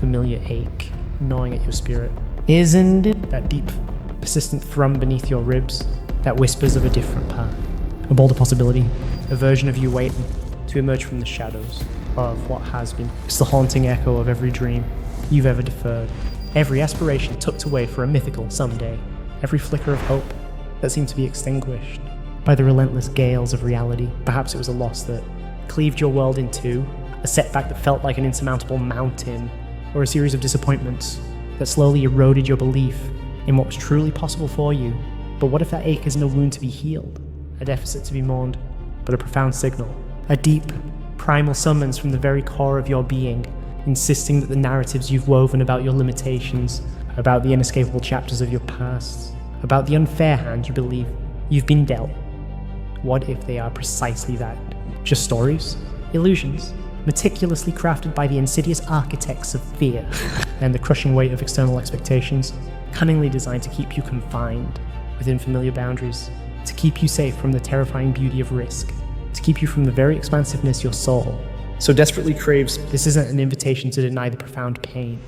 familiar ache gnawing at your spirit? Isn't it that deep, persistent thrum beneath your ribs that whispers of a different path? A bolder possibility, a version of you waiting to emerge from the shadows of what has been. It's the haunting echo of every dream you've ever deferred, every aspiration tucked away for a mythical someday, every flicker of hope that seemed to be extinguished by the relentless gales of reality. Perhaps it was a loss that cleaved your world in two, a setback that felt like an insurmountable mountain, or a series of disappointments that slowly eroded your belief in what was truly possible for you. But what if that ache isn't a wound to be healed, a deficit to be mourned, but a profound signal, a deep, primal summons from the very core of your being, insisting that the narratives you've woven about your limitations, about the inescapable chapters of your past, about the unfair hand you believe you've been dealt, what if they are precisely that? Just stories, illusions, meticulously crafted by the insidious architects of fear and the crushing weight of external expectations, cunningly designed to keep you confined within familiar boundaries, to keep you safe from the terrifying beauty of risk, to keep you from the very expansiveness your soul so desperately craves. This isn't an invitation to deny the profound pain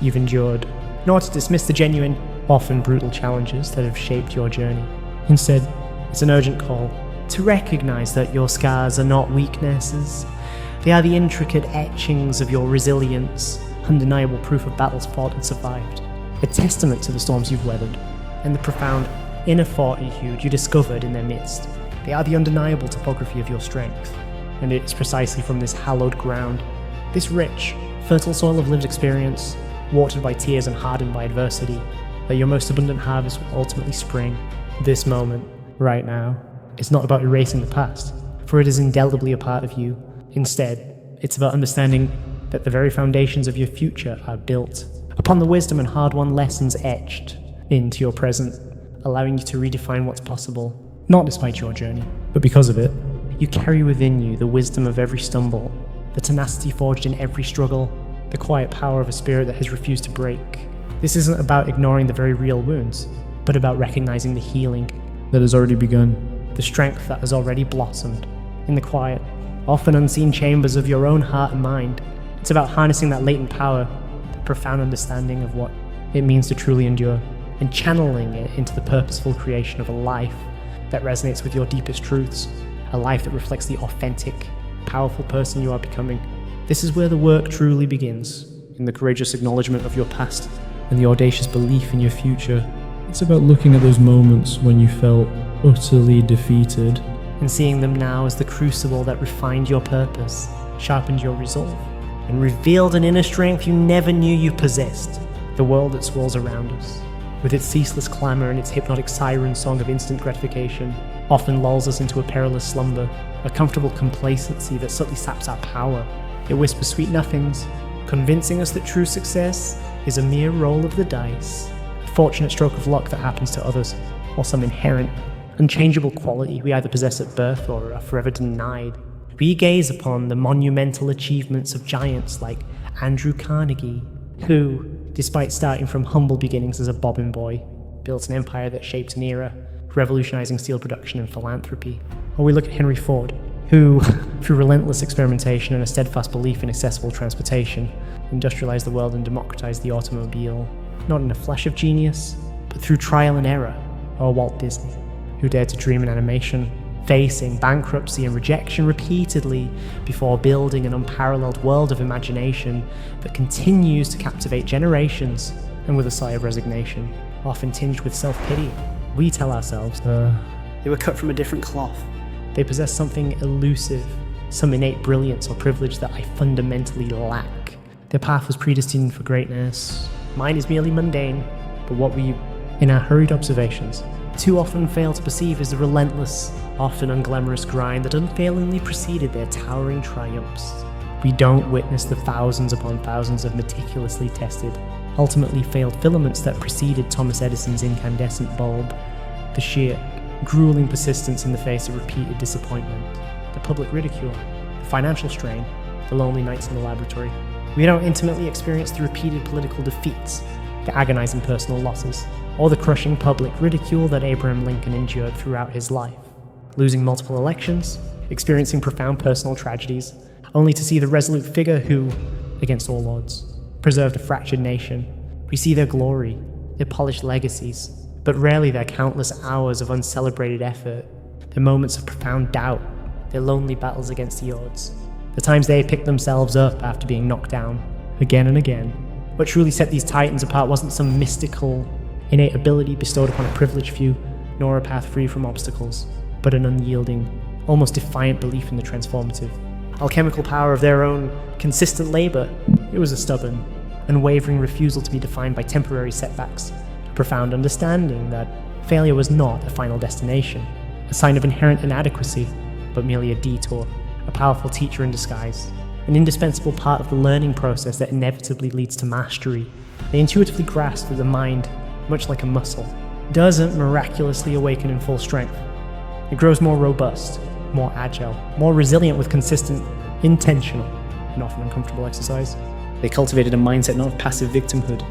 you've endured, nor to dismiss the genuine, often brutal challenges that have shaped your journey. Instead, it's an urgent call to recognize that your scars are not weaknesses. They are the intricate etchings of your resilience, undeniable proof of battles fought and survived, a testament to the storms you've weathered, and the profound inner fortitude you discovered in their midst. They are the undeniable topography of your strength, and it is precisely from this hallowed ground, this rich, fertile soil of lived experience, watered by tears and hardened by adversity, that your most abundant harvest will ultimately spring. This moment, right now, is not about erasing the past, for it is indelibly a part of you. Instead, it's about understanding that the very foundations of your future are built upon the wisdom and hard-won lessons etched into your present, allowing you to redefine what's possible, not despite your journey, but because of it. You carry within you the wisdom of every stumble, the tenacity forged in every struggle, the quiet power of a spirit that has refused to break. This isn't about ignoring the very real wounds, but about recognizing the healing that has already begun, the strength that has already blossomed in the quiet, often unseen chambers of your own heart and mind. It's about harnessing that latent power, the profound understanding of what it means to truly endure, and channeling it into the purposeful creation of a life that resonates with your deepest truths, a life that reflects the authentic, powerful person you are becoming. This is where the work truly begins, in the courageous acknowledgement of your past and the audacious belief in your future. It's about looking at those moments when you felt utterly defeated and seeing them now as the crucible that refined your purpose, sharpened your resolve, and revealed an inner strength you never knew you possessed. The world that swirls around us, with its ceaseless clamor and its hypnotic siren song of instant gratification, often lulls us into a perilous slumber, a comfortable complacency that subtly saps our power. It whispers sweet nothings, convincing us that true success is a mere roll of the dice, a fortunate stroke of luck that happens to others, or some inherent, unchangeable quality we either possess at birth or are forever denied. We gaze upon the monumental achievements of giants like Andrew Carnegie, who, despite starting from humble beginnings as a bobbin boy, built an empire that shaped an era, revolutionizing steel production and philanthropy. Or we look at Henry Ford, who, through relentless experimentation and a steadfast belief in accessible transportation, industrialized the world and democratized the automobile, not in a flash of genius, but through trial and error. Or Walt Disney, who dared to dream in animation, facing bankruptcy and rejection repeatedly before building an unparalleled world of imagination that continues to captivate generations. And with a sigh of resignation, often tinged with self-pity, we tell ourselves, they were cut from a different cloth. They possess something elusive, some innate brilliance or privilege that I fundamentally lack. Their path was predestined for greatness. Mine is merely mundane. But what we, in our hurried observations, too often fail to perceive is the relentless, often unglamorous grind that unfailingly preceded their towering triumphs. We don't witness the thousands upon thousands of meticulously tested, ultimately failed filaments that preceded Thomas Edison's incandescent bulb, the sheer, grueling persistence in the face of repeated disappointment, the public ridicule, the financial strain, the lonely nights in the laboratory. We don't intimately experience the repeated political defeats, the agonizing personal losses, or the crushing public ridicule that Abraham Lincoln endured throughout his life, losing multiple elections, experiencing profound personal tragedies, only to see the resolute figure who, against all odds, preserved a fractured nation. We see their glory, their polished legacies, but rarely their countless hours of uncelebrated effort, their moments of profound doubt, their lonely battles against the odds, the times they picked themselves up after being knocked down, again and again. What truly set these titans apart wasn't some mystical, innate ability bestowed upon a privileged few, nor a path free from obstacles, but an unyielding, almost defiant belief in the transformative. Alchemical power of their own consistent labor. It was a stubborn, unwavering refusal to be defined by temporary setbacks, a profound understanding that failure was not a final destination, a sign of inherent inadequacy, but merely a detour, a powerful teacher in disguise, an indispensable part of the learning process that inevitably leads to mastery. They intuitively grasped that the mind, much like a muscle, doesn't miraculously awaken in full strength. It grows more robust, more agile, more resilient with consistent, intentional, and often uncomfortable exercise. They cultivated a mindset not of passive victimhood,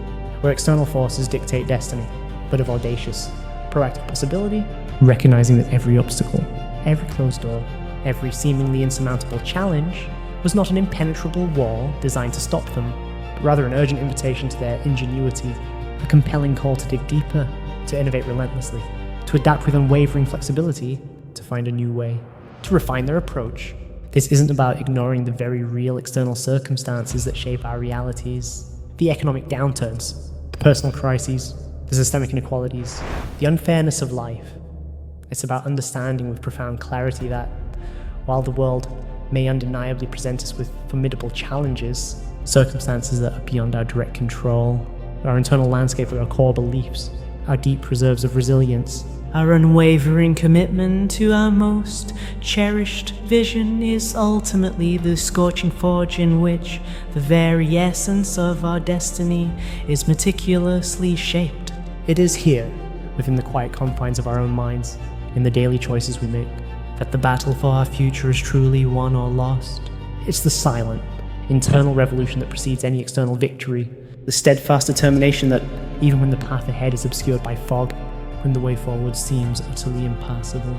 where external forces dictate destiny, but of audacious, proactive possibility, recognizing that every obstacle, every closed door, every seemingly insurmountable challenge was not an impenetrable wall designed to stop them, but rather an urgent invitation to their ingenuity, a compelling call to dig deeper, to innovate relentlessly, to adapt with unwavering flexibility, to find a new way, to refine their approach. This isn't about ignoring the very real external circumstances that shape our realities, the economic downturns, the personal crises, the systemic inequalities, the unfairness of life. It's about understanding with profound clarity that, while the world may undeniably present us with formidable challenges, circumstances that are beyond our direct control, our internal landscape of our core beliefs, our deep reserves of resilience, our unwavering commitment to our most cherished vision is ultimately the scorching forge in which the very essence of our destiny is meticulously shaped. It is here, within the quiet confines of our own minds, in the daily choices we make, that the battle for our future is truly won or lost. It's the silent, internal revolution that precedes any external victory, the steadfast determination that, even when the path ahead is obscured by fog, when the way forward seems utterly impassable,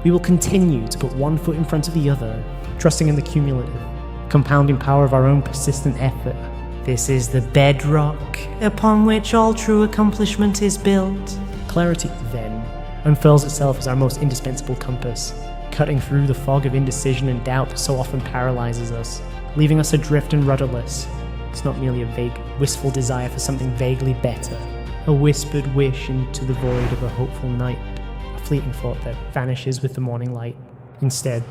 we will continue to put one foot in front of the other, trusting in the cumulative, compounding power of our own persistent effort. This is the bedrock upon which all true accomplishment is built. Clarity, then, unfurls itself as our most indispensable compass, cutting through the fog of indecision and doubt that so often paralyzes us, leaving us adrift and rudderless. It's not merely a vague, wistful desire for something vaguely better, a whispered wish into the void of a hopeful night, a fleeting thought that vanishes with the morning light. Instead,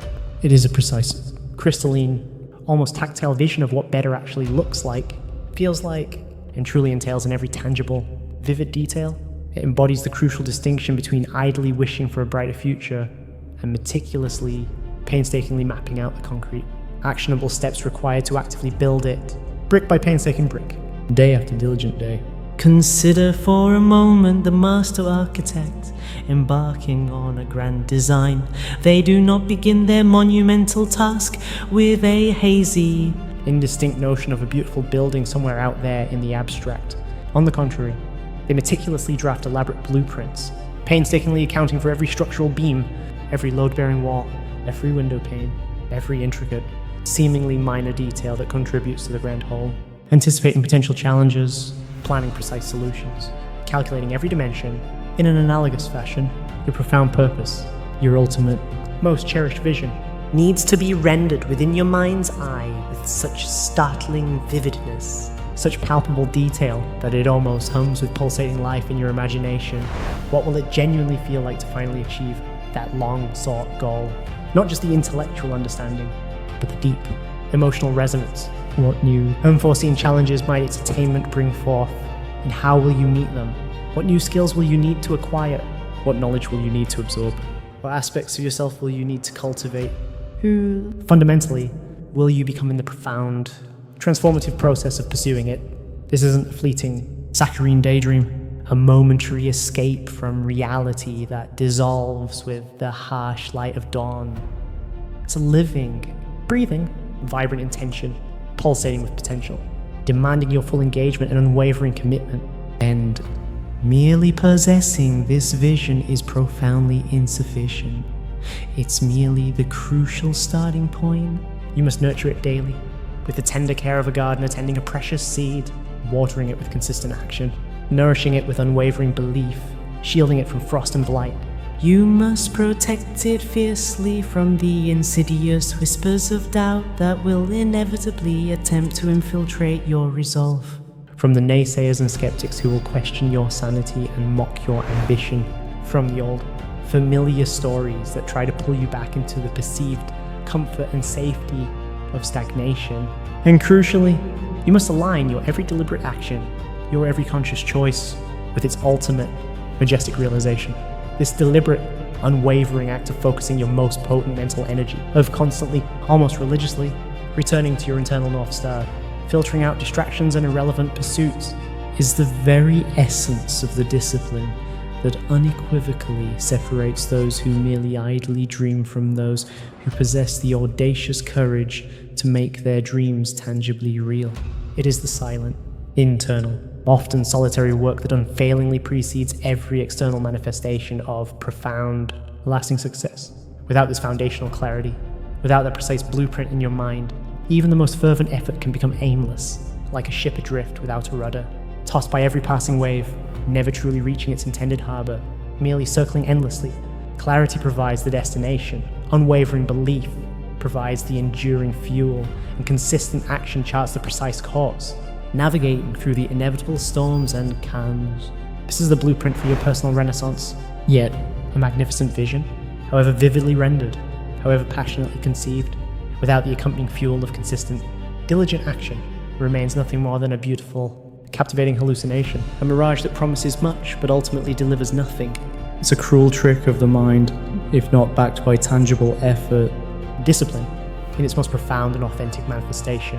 it is a precise, crystalline, almost tactile vision of what better actually looks like, feels like, and truly entails in every tangible, vivid detail. It embodies the crucial distinction between idly wishing for a brighter future and meticulously, painstakingly mapping out the concrete, actionable steps required to actively build it, brick by painstaking brick, day after diligent day. Consider for a moment the master architect embarking on a grand design. They do not begin their monumental task with a hazy, indistinct notion of a beautiful building somewhere out there in the abstract. On the contrary, they meticulously draft elaborate blueprints, painstakingly accounting for every structural beam, every load-bearing wall, every window pane, every intricate, seemingly minor detail that contributes to the grand whole, anticipating potential challenges, planning precise solutions, calculating every dimension, in an analogous fashion. Your profound purpose, your ultimate, most cherished vision, needs to be rendered within your mind's eye with such startling vividness, such palpable detail that it almost hums with pulsating life in your imagination. What will it genuinely feel like to finally achieve that long-sought goal? Not just the intellectual understanding, but the deep, emotional resonance. What new, unforeseen challenges might its attainment bring forth? And how will you meet them? What new skills will you need to acquire? What knowledge will you need to absorb? What aspects of yourself will you need to cultivate? Who, fundamentally, will you become in the profound, transformative process of pursuing it? This isn't a fleeting, saccharine daydream, a momentary escape from reality that dissolves with the harsh light of dawn. It's a living, breathing, vibrant intention, pulsating with potential, demanding your full engagement and unwavering commitment. And merely possessing this vision is profoundly insufficient. It's merely the crucial starting point. You must nurture it daily, with the tender care of a gardener tending a precious seed, watering it with consistent action, nourishing it with unwavering belief, shielding it from frost and blight. You must protect it fiercely from the insidious whispers of doubt that will inevitably attempt to infiltrate your resolve. From the naysayers and skeptics who will question your sanity and mock your ambition. From the old, familiar stories that try to pull you back into the perceived comfort and safety of stagnation. And crucially, you must align your every deliberate action, your every conscious choice, with its ultimate, majestic realization. This deliberate, unwavering act of focusing your most potent mental energy, of constantly, almost religiously, returning to your internal North Star, filtering out distractions and irrelevant pursuits, is the very essence of the discipline that unequivocally separates those who merely idly dream from those who possess the audacious courage to make their dreams tangibly real. It is the silent, internal, often solitary work that unfailingly precedes every external manifestation of profound, lasting success. Without this foundational clarity, without that precise blueprint in your mind, even the most fervent effort can become aimless, like a ship adrift without a rudder, tossed by every passing wave, never truly reaching its intended harbor, merely circling endlessly. Clarity provides the destination, unwavering belief provides the enduring fuel, and consistent action charts the precise course, navigating through the inevitable storms and calms. This is the blueprint for your personal renaissance, yet a magnificent vision, however vividly rendered, however passionately conceived, without the accompanying fuel of consistent, diligent action, remains nothing more than a beautiful, captivating hallucination, a mirage that promises much but ultimately delivers nothing. It's a cruel trick of the mind, if not backed by tangible effort. Discipline, in its most profound and authentic manifestation,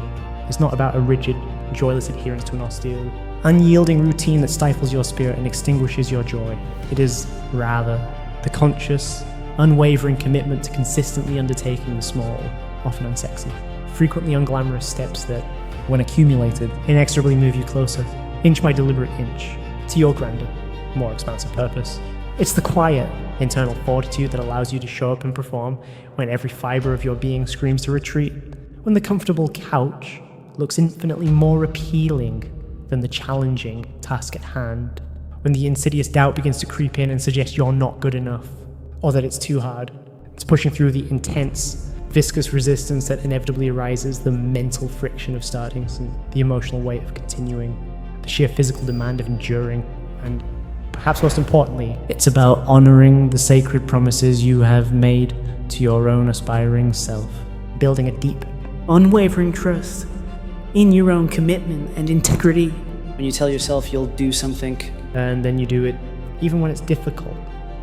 is not about a rigid, joyless adherence to an austere, unyielding routine that stifles your spirit and extinguishes your joy. It is, rather, the conscious, unwavering commitment to consistently undertaking the small, often unsexy, frequently unglamorous steps that, when accumulated, inexorably move you closer, inch by deliberate inch, to your grander, more expansive purpose. It's the quiet, internal fortitude that allows you to show up and perform when every fiber of your being screams to retreat, when the comfortable couch looks infinitely more appealing than the challenging task at hand, when the insidious doubt begins to creep in and suggest you're not good enough, or that it's too hard. It's pushing through the intense, viscous resistance that inevitably arises, the mental friction of starting, and the emotional weight of continuing, the sheer physical demand of enduring, and perhaps most importantly, it's about honoring the sacred promises you have made to your own aspiring self, building a deep, unwavering trust in your own commitment and integrity. When you tell yourself you'll do something, and then you do it, even when it's difficult,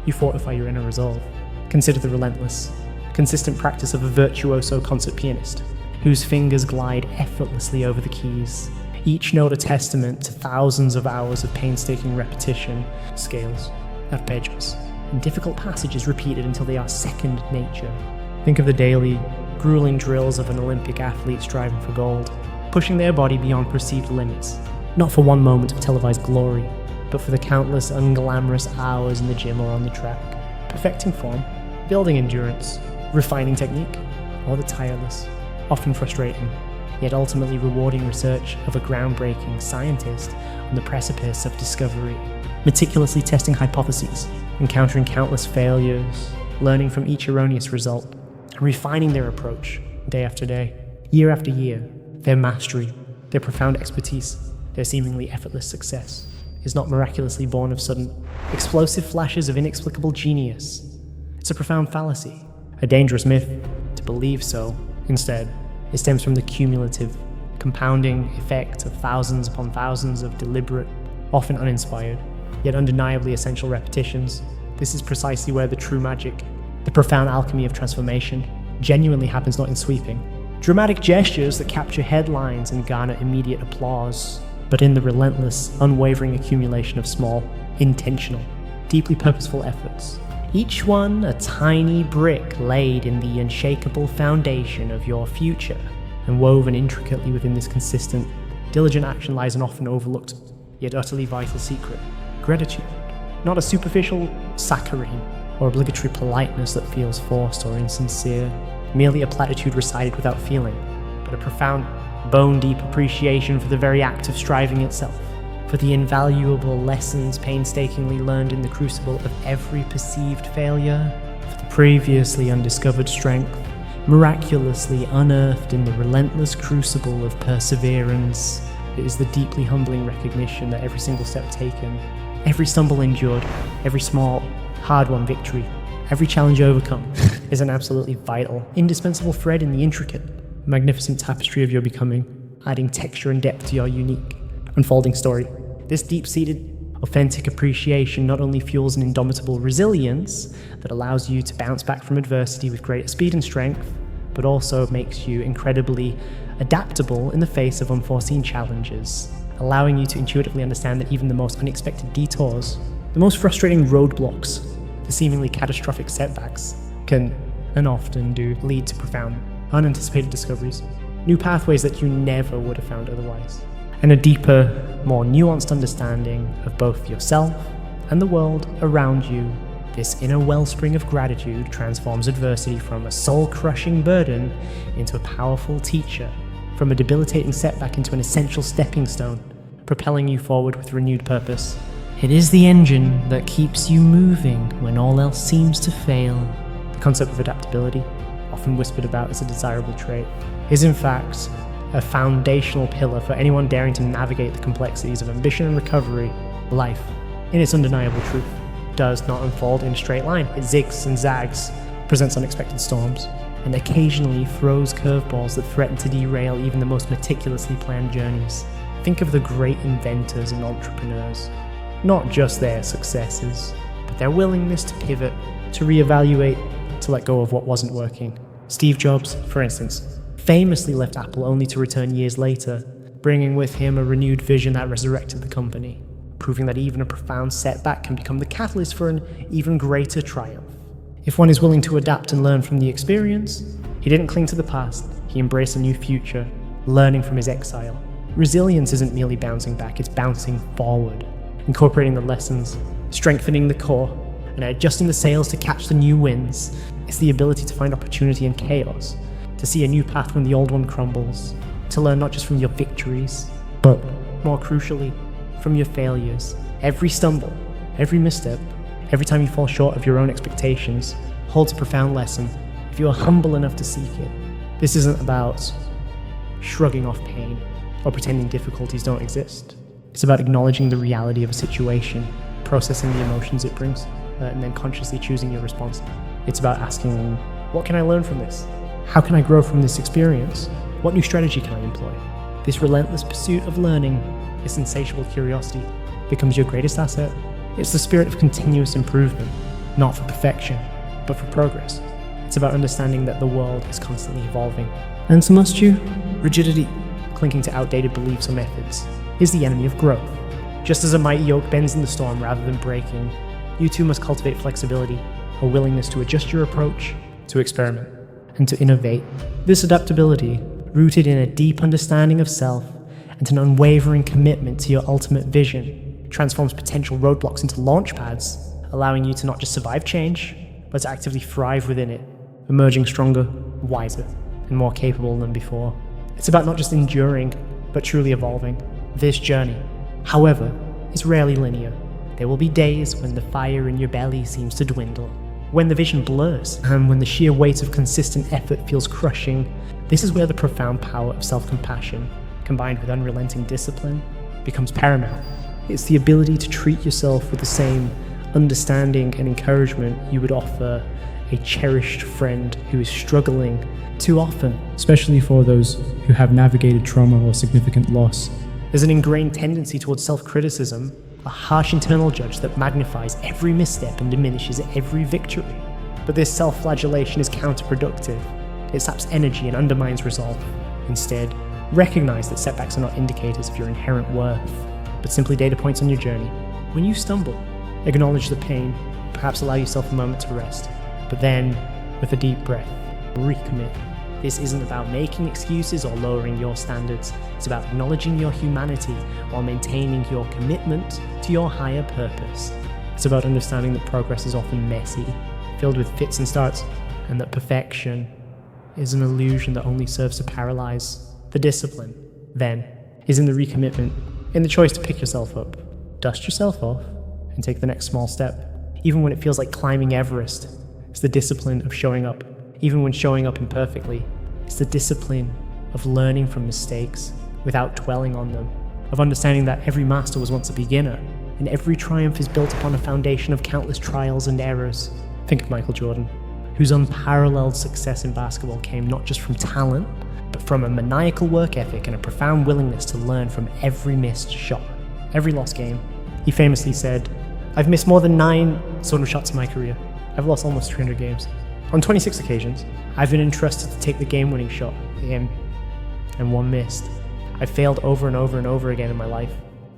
you fortify your inner resolve. Consider the relentless, consistent practice of a virtuoso concert pianist, whose fingers glide effortlessly over the keys, each note a testament to thousands of hours of painstaking repetition, scales, arpeggios, and difficult passages repeated until they are second nature. Think of the daily, grueling drills of an Olympic athlete striving for gold, pushing their body beyond perceived limits, not for one moment of televised glory, but for the countless unglamorous hours in the gym or on the track, perfecting form, building endurance, refining technique, or the tireless, often frustrating, yet ultimately rewarding research of a groundbreaking scientist on the precipice of discovery, meticulously testing hypotheses, encountering countless failures, learning from each erroneous result, and refining their approach day after day, year after year. Their mastery, their profound expertise, their seemingly effortless success is not miraculously born of sudden, explosive flashes of inexplicable genius. It's a profound fallacy, a dangerous myth to believe so. Instead, it stems from the cumulative, compounding effect of thousands upon thousands of deliberate, often uninspired, yet undeniably essential repetitions. This is precisely where the true magic, the profound alchemy of transformation, genuinely happens, not in sweeping, dramatic gestures that capture headlines and garner immediate applause, but in the relentless, unwavering accumulation of small, intentional, deeply purposeful efforts, each one a tiny brick laid in the unshakable foundation of your future. And woven intricately within this consistent, diligent action lies an often overlooked, yet utterly vital secret: gratitude. Not a superficial saccharine or obligatory politeness that feels forced or insincere, merely a platitude recited without feeling, but a profound, bone-deep appreciation for the very act of striving itself, for the invaluable lessons painstakingly learned in the crucible of every perceived failure, for the previously undiscovered strength, miraculously unearthed in the relentless crucible of perseverance. It is the deeply humbling recognition that every single step taken, every stumble endured, every small, hard-won victory, every challenge overcome is an absolutely vital, indispensable thread in the intricate, magnificent tapestry of your becoming, adding texture and depth to your unique, unfolding story. This deep-seated, authentic appreciation not only fuels an indomitable resilience that allows you to bounce back from adversity with greater speed and strength, but also makes you incredibly adaptable in the face of unforeseen challenges, allowing you to intuitively understand that even the most unexpected detours, the most frustrating roadblocks, the seemingly catastrophic setbacks, can, and often do, lead to profound, unanticipated discoveries, new pathways that you never would have found otherwise, and a deeper, more nuanced understanding of both yourself and the world around you. This inner wellspring of gratitude transforms adversity from a soul-crushing burden into a powerful teacher, from a debilitating setback into an essential stepping stone, propelling you forward with renewed purpose. It is the engine that keeps you moving when all else seems to fail. The concept of adaptability, often whispered about as a desirable trait, is in fact a foundational pillar for anyone daring to navigate the complexities of ambition and recovery. Life, in its undeniable truth, does not unfold in a straight line. It zigs and zags, presents unexpected storms, and occasionally throws curveballs that threaten to derail even the most meticulously planned journeys. Think of the great inventors and entrepreneurs. Not just their successes, but their willingness to pivot, to reevaluate, to let go of what wasn't working. Steve Jobs, for instance, famously left Apple only to return years later, bringing with him a renewed vision that resurrected the company, proving that even a profound setback can become the catalyst for an even greater triumph. If one is willing to adapt and learn from the experience, he didn't cling to the past, he embraced a new future, learning from his exile. Resilience isn't merely bouncing back, it's bouncing forward, incorporating the lessons, strengthening the core, and adjusting the sails to catch the new winds. It's the ability to find opportunity in chaos, to see a new path when the old one crumbles, to learn not just from your victories, but, more crucially, from your failures. Every stumble, every misstep, every time you fall short of your own expectations holds a profound lesson if you are humble enough to seek it. This isn't about shrugging off pain or pretending difficulties don't exist. It's about acknowledging the reality of a situation, processing the emotions it brings, and then consciously choosing your response. It's about asking, what can I learn from this? How can I grow from this experience? What new strategy can I employ? This relentless pursuit of learning, this insatiable curiosity, becomes your greatest asset. It's the spirit of continuous improvement, not for perfection, but for progress. It's about understanding that the world is constantly evolving. And so must you. Rigidity, clinging to outdated beliefs or methods, is the enemy of growth. Just as a mighty oak bends in the storm rather than breaking, you too must cultivate flexibility, a willingness to adjust your approach, to experiment, and to innovate. This adaptability, rooted in a deep understanding of self and an unwavering commitment to your ultimate vision, transforms potential roadblocks into launch pads, allowing you to not just survive change, but to actively thrive within it, emerging stronger, wiser, and more capable than before. It's about not just enduring, but truly evolving. This journey, however, is rarely linear. There will be days when the fire in your belly seems to dwindle, when the vision blurs, and when the sheer weight of consistent effort feels crushing. This is where the profound power of self-compassion, combined with unrelenting discipline, becomes paramount. It's the ability to treat yourself with the same understanding and encouragement you would offer a cherished friend who is struggling. Too often, especially for those who have navigated trauma or significant loss, there's an ingrained tendency towards self-criticism, a harsh internal judge that magnifies every misstep and diminishes every victory. But this self-flagellation is counterproductive. It saps energy and undermines resolve. Instead, recognize that setbacks are not indicators of your inherent worth, but simply data points on your journey. When you stumble, acknowledge the pain, perhaps allow yourself a moment to rest, but then, with a deep breath, recommit. This isn't about making excuses or lowering your standards. It's about acknowledging your humanity while maintaining your commitment to your higher purpose. It's about understanding that progress is often messy, filled with fits and starts, and that perfection is an illusion that only serves to paralyze The discipline, then, is in the recommitment, in the choice to pick yourself up, dust yourself off, and take the next small step. Even when it feels like climbing Everest, it's the discipline of showing up. Even when showing up imperfectly, it's the discipline of learning from mistakes without dwelling on them, of understanding that every master was once a beginner, and every triumph is built upon a foundation of countless trials and errors. Think of Michael Jordan, whose unparalleled success in basketball came not just from talent, but from a maniacal work ethic and a profound willingness to learn from every missed shot, every lost game. He famously said, "I've missed more than 9 sort of shots in my career. I've lost almost 300 games. On 26 occasions, I've been entrusted to take the game-winning shot, and one missed. I've failed over and over and over again in my life.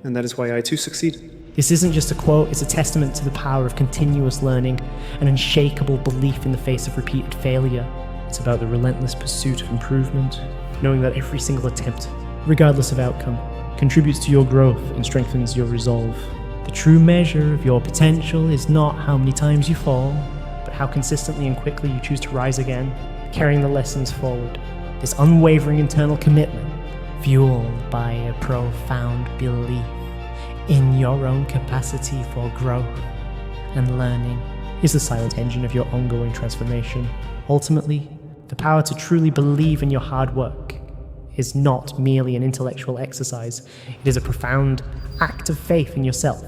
And that is why I too succeed." This isn't just a quote, it's a testament to the power of continuous learning, an unshakable belief in the face of repeated failure. It's about the relentless pursuit of improvement, knowing that every single attempt, regardless of outcome, contributes to your growth and strengthens your resolve. The true measure of your potential is not how many times you fall, but how consistently and quickly you choose to rise again, carrying the lessons forward. This unwavering internal commitment, fueled by a profound belief in your own capacity for growth and learning, is the silent engine of your ongoing transformation. Ultimately, the power to truly believe in your hard work is not merely an intellectual exercise, it is a profound act of faith in yourself,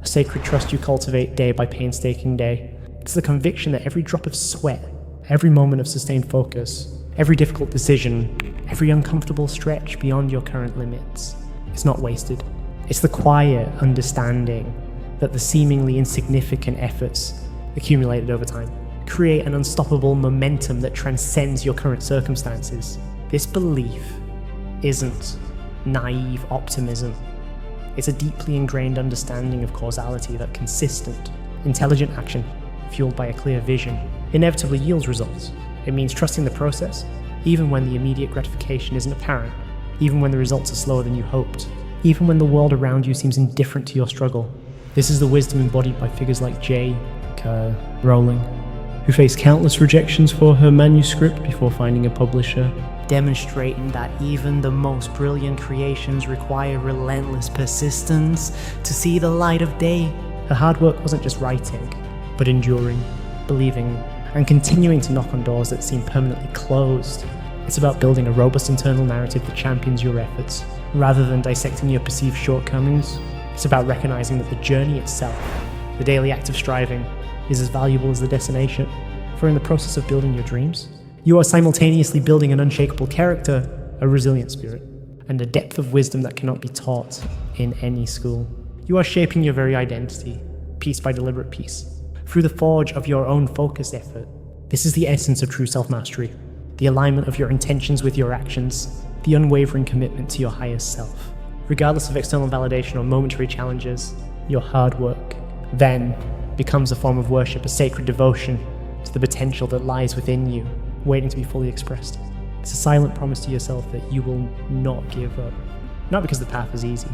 a sacred trust you cultivate day by painstaking day. It's the conviction that every drop of sweat, every moment of sustained focus, every difficult decision, every uncomfortable stretch beyond your current limits is not wasted. It's the quiet understanding that the seemingly insignificant efforts accumulated over time create an unstoppable momentum that transcends your current circumstances. This belief isn't naive optimism. It's a deeply ingrained understanding of causality that consistent, intelligent action, fueled by a clear vision, inevitably yields results. It means trusting the process, even when the immediate gratification isn't apparent, even when the results are slower than you hoped, even when the world around you seems indifferent to your struggle. This is the wisdom embodied by figures like J.K. Rowling, who faced countless rejections for her manuscript before finding a publisher, demonstrating that even the most brilliant creations require relentless persistence to see the light of day. Her hard work wasn't just writing, but enduring, believing, and continuing to knock on doors that seem permanently closed. It's about building a robust internal narrative that champions your efforts, rather than dissecting your perceived shortcomings. It's about recognizing that the journey itself, the daily act of striving, is as valuable as the destination. For in the process of building your dreams, you are simultaneously building an unshakable character, a resilient spirit, and a depth of wisdom that cannot be taught in any school. You are shaping your very identity, piece by deliberate piece, through the forge of your own focused effort. This is the essence of true self-mastery, the alignment of your intentions with your actions, the unwavering commitment to your highest self. Regardless of external validation or momentary challenges, your hard work then becomes a form of worship, a sacred devotion to the potential that lies within you, waiting to be fully expressed. It's a silent promise to yourself that you will not give up. Not because the path is easy,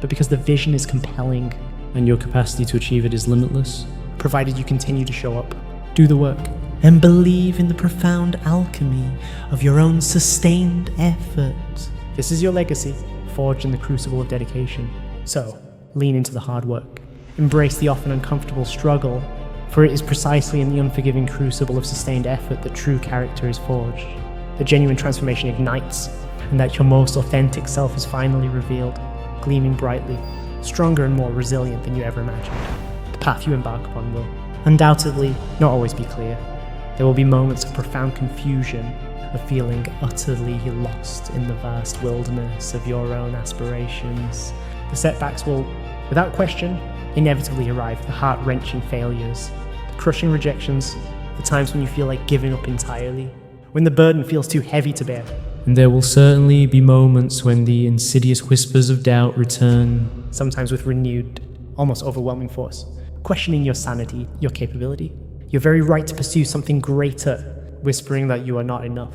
but because the vision is compelling, and your capacity to achieve it is limitless. provided you continue to show up, do the work, and believe in the profound alchemy of your own sustained effort. This is your legacy, forged in the crucible of dedication. So, lean into the hard work. Embrace the often uncomfortable struggle, for it is precisely in the unforgiving crucible of sustained effort that true character is forged, that genuine transformation ignites, and that your most authentic self is finally revealed, gleaming brightly, stronger and more resilient than you ever imagined. The path you embark upon will undoubtedly not always be clear. There will be moments of profound confusion, of feeling utterly lost in the vast wilderness of your own aspirations. The setbacks will, without question, inevitably arrive, the heart-wrenching failures, the crushing rejections, the times when you feel like giving up entirely, when the burden feels too heavy to bear. And there will certainly be moments when the insidious whispers of doubt return, sometimes with renewed, almost overwhelming force, questioning your sanity, your capability, your very right to pursue something greater, whispering that you are not enough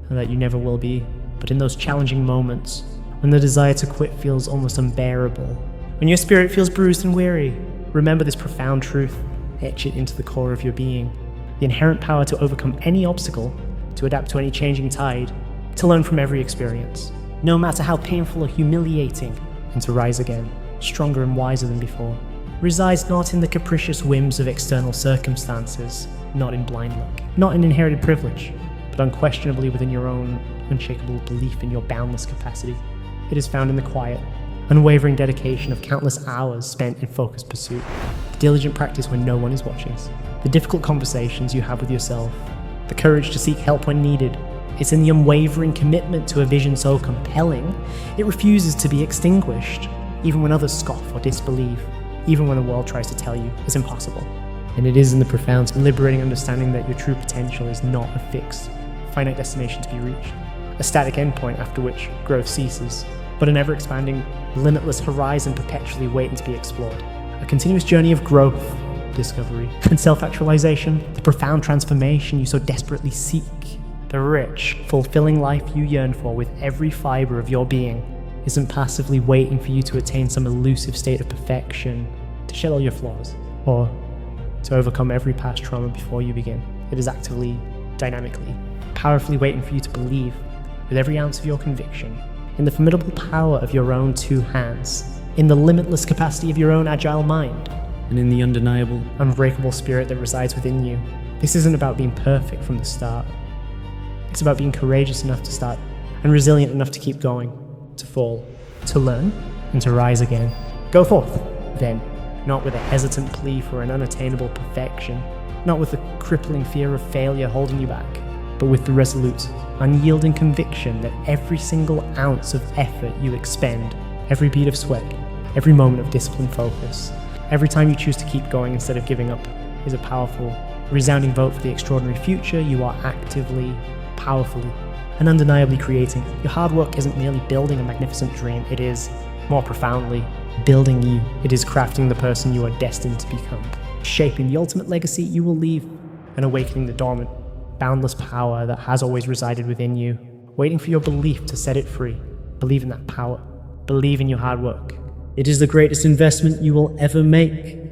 and that you never will be. But in those challenging moments, when the desire to quit feels almost unbearable, when your spirit feels bruised and weary, remember this profound truth, etch it into the core of your being. The inherent power to overcome any obstacle, to adapt to any changing tide, to learn from every experience. no matter how painful or humiliating, and to rise again, stronger and wiser than before, resides not in the capricious whims of external circumstances, not in blind luck, not in inherited privilege, but unquestionably within your own unshakable belief in your boundless capacity. It is found in the quiet, unwavering dedication of countless hours spent in focused pursuit, the diligent practice when no one is watching, the difficult conversations you have with yourself, the courage to seek help when needed. It's in the unwavering commitment to a vision so compelling, it refuses to be extinguished, even when others scoff or disbelieve, even when the world tries to tell you it's impossible. And it is in the profound, liberating understanding that your true potential is not a fixed, finite destination to be reached, a static endpoint after which growth ceases, but an ever-expanding, limitless horizon perpetually waiting to be explored. A continuous journey of growth, discovery, and self-actualization, the profound transformation you so desperately seek, the rich, fulfilling life you yearn for with every fiber of your being, isn't passively waiting for you to attain some elusive state of perfection, to shed all your flaws, or to overcome every past trauma before you begin. It is actively, dynamically, powerfully waiting for you to believe, with every ounce of your conviction, in the formidable power of your own two hands, in the limitless capacity of your own agile mind, and in the undeniable, unbreakable spirit that resides within you. This isn't about being perfect from the start. It's about being courageous enough to start, and resilient enough to keep going, to fall, to learn, and to rise again. Go forth, then, not with a hesitant plea for an unattainable perfection, not with the crippling fear of failure holding you back, but with the resolute, unyielding conviction that every single ounce of effort you expend, every bead of sweat, every moment of disciplined focus, every time you choose to keep going instead of giving up, is a powerful, resounding vote for the extraordinary future you are actively, powerfully, and undeniably creating. Your hard work isn't merely building a magnificent dream, it is, more profoundly, building you. It is crafting the person you are destined to become, shaping the ultimate legacy you will leave, and awakening the dormant, boundless power that has always resided within you, waiting for your belief to set it free. Believe in that power. Believe in your hard work. it is the greatest investment you will ever make.